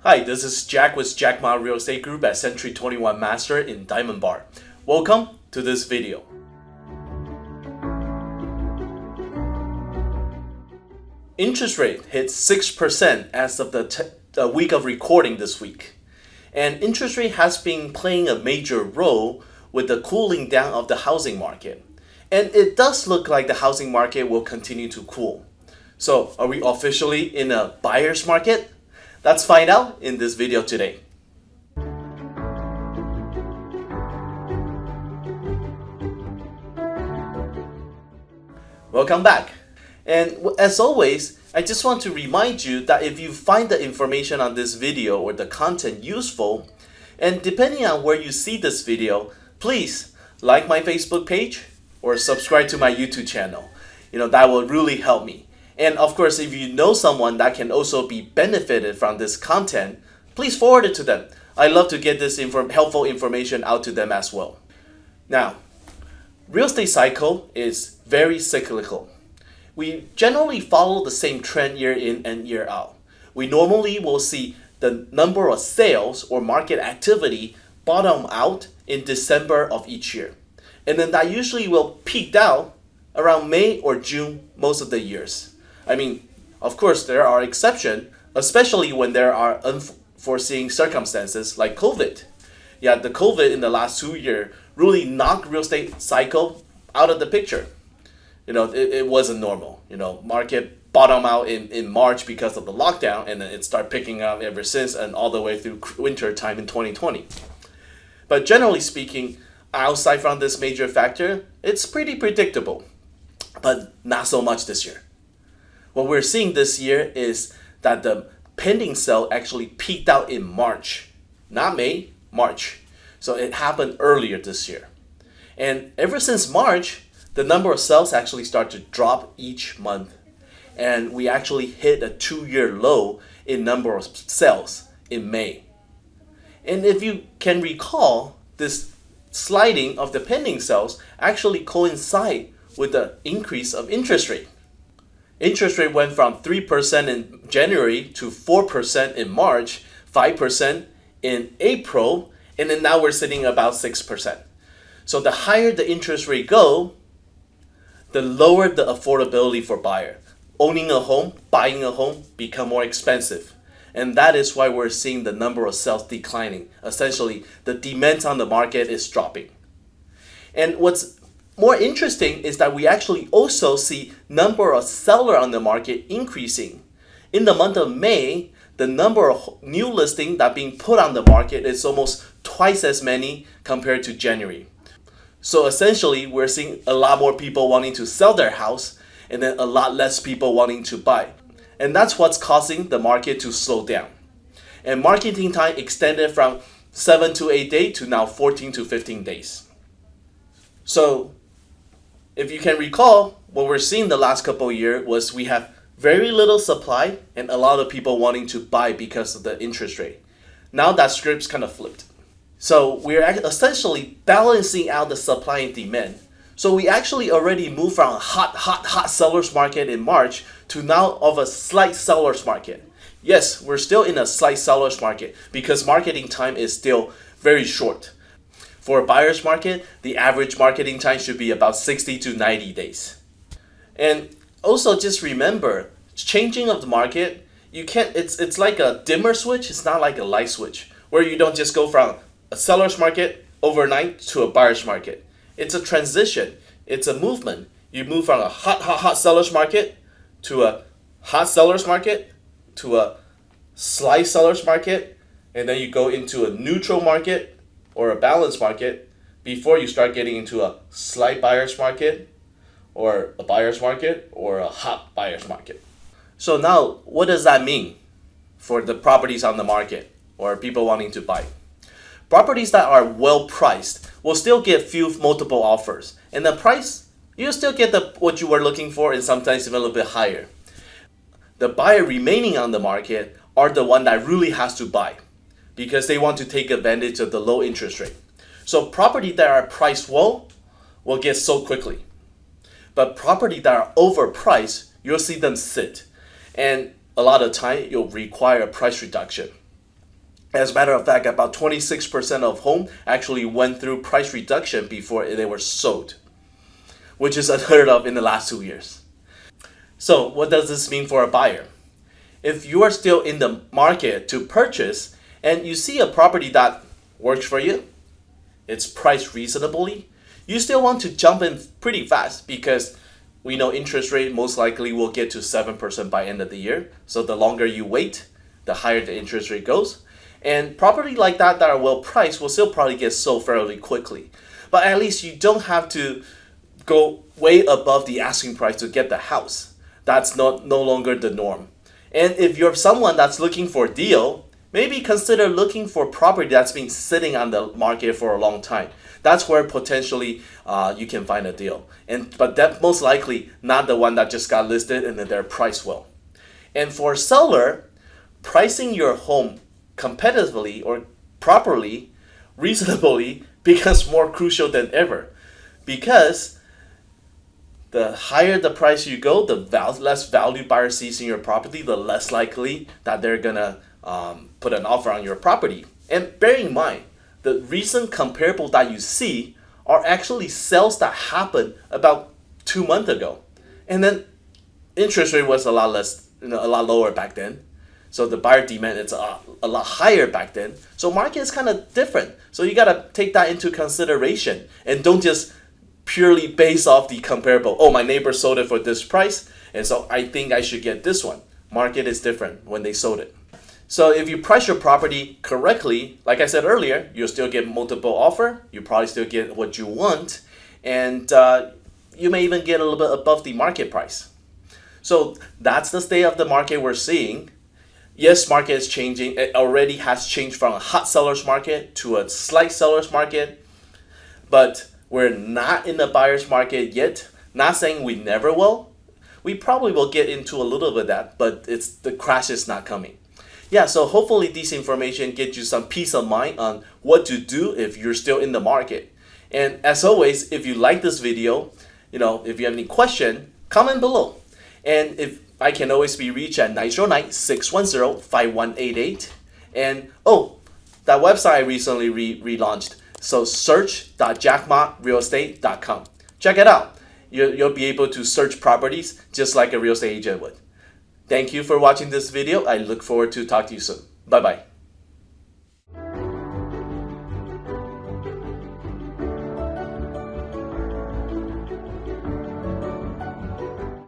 Hi, this is Jack with Jack Ma Real Estate Group at Century 21 Master in Diamond Bar. Welcome to this video. Interest rate hit 6% as of the week of recording this week. And interest rate has been playing a major role with the cooling down of the housing market. And it does look like the housing market will continue to cool. So, are we officially in a buyer's market? Let's find out in this video today. Welcome back. And as always, I just want to remind you that if you find the information on this video or the content useful, and depending on where you see this video, please like my Facebook page or subscribe to my YouTube channel. That will really help me. And of course, if you know someone that can also be benefited from this content, please forward it to them. I love to get this helpful information out to them as well. Now, real estate cycle is very cyclical. We generally follow the same trend year in and year out. We normally will see the number of sales or market activity bottom out in December of each year. And then that usually will peak out around May or June most of the years. I mean, of course, there are exceptions, especially when there are unforeseen circumstances like COVID. Yeah, the COVID in the last 2 years really knocked real estate cycle out of the picture. It wasn't normal. Market bottomed out in March because of the lockdown, and then it started picking up ever since and all the way through winter time in 2020. But generally speaking, outside from this major factor, it's pretty predictable, but not so much this year. What we're seeing this year is that the pending sale actually peaked out in March. Not May, March. So it happened earlier this year. And ever since March, the number of sales actually started to drop each month. And we actually hit a 2-year low in number of sales in May. And if you can recall, this sliding of the pending sales actually coincide with the increase of interest rate. Interest rate went from 3% in January to 4% in March, 5% in April, and then now we're sitting about 6%. So the higher the interest rate go, the lower the affordability for buyer. Owning a home, buying a home become more expensive. And that is why we're seeing the number of sales declining. Essentially, the demand on the market is dropping. And what's more interesting is that we actually also see number of seller on the market increasing. In the month of May, the number of new listings that being put on the market is almost twice as many compared to January. So essentially, we're seeing a lot more people wanting to sell their house and then a lot less people wanting to buy. And that's what's causing the market to slow down. And marketing time extended from 7 to 8 days to now 14 to 15 days. So if you can recall, what we're seeing the last couple of years was we have very little supply and a lot of people wanting to buy because of the interest rate. Now that script's kind of flipped. So we're essentially balancing out the supply and demand. So we actually already moved from a hot seller's market in March to now of a slight seller's market. Yes, we're still in a slight seller's market because marketing time is still very short. For a buyer's market, the average marketing time should be about 60 to 90 days. And also just remember, changing of the market, it's like a dimmer switch, it's not like a light switch, where you don't just go from a seller's market overnight to a buyer's market. It's a transition, it's a movement. You move from a hot seller's market to a hot seller's market to a slight seller's market, and then you go into a neutral market or a balanced market before you start getting into a slight buyer's market or a buyer's market or a hot buyer's market. So now, what does that mean for the properties on the market or people wanting to buy? Properties that are well priced will still get few multiple offers. And the price, you'll still get what you were looking for and sometimes even a little bit higher. The buyer remaining on the market are the one that really has to buy, because they want to take advantage of the low interest rate. So property that are priced well will get sold quickly. But property that are overpriced, you'll see them sit. And a lot of time, you'll require a price reduction. As a matter of fact, about 26% of home actually went through price reduction before they were sold, which is unheard of in the last 2 years. So what does this mean for a buyer? If you are still in the market to purchase and you see a property that works for you, it's priced reasonably, you still want to jump in pretty fast because we know interest rate most likely will get to 7% by end of the year. So the longer you wait, the higher the interest rate goes. And property like that are well priced will still probably get sold fairly quickly. But at least you don't have to go way above the asking price to get the house. That's no longer the norm. And if you're someone that's looking for a deal, maybe consider looking for property that's been sitting on the market for a long time. That's where potentially you can find a deal. But that most likely not the one that just got listed and then they're priced well. And for a seller, pricing your home competitively or properly, reasonably, becomes more crucial than ever. Because the higher the price you go, the less value buyer sees in your property, the less likely that they're gonna put an offer on your property. And bear in mind, the recent comparable that you see are actually sales that happened about 2 months ago. And then interest rate was a lot less, a lot lower back then. So the buyer demand is a lot higher back then. So market is kind of different. So you gotta take that into consideration and don't just purely based off the comparable. Oh, my neighbor sold it for this price, and so I think I should get this one. Market is different when they sold it. So if you price your property correctly, like I said earlier, you'll still get multiple offer. You probably still get what you want, and you may even get a little bit above the market price. So that's the state of the market we're seeing. Yes, market is changing. It already has changed from a hot seller's market to a slight seller's market, but we're not in the buyer's market yet. Not saying we never will. We probably will get into a little bit of that, but the crash is not coming. Yeah, so hopefully this information gets you some peace of mind on what to do if you're still in the market. And as always, if you like this video, if you have any question, comment below. And if I can always be reached at 909-610-5188. And that website I recently relaunched. So search.jackmarealestate.com. Check it out. You'll be able to search properties just like a real estate agent would. Thank you for watching this video. I look forward to talk to you soon. Bye-bye.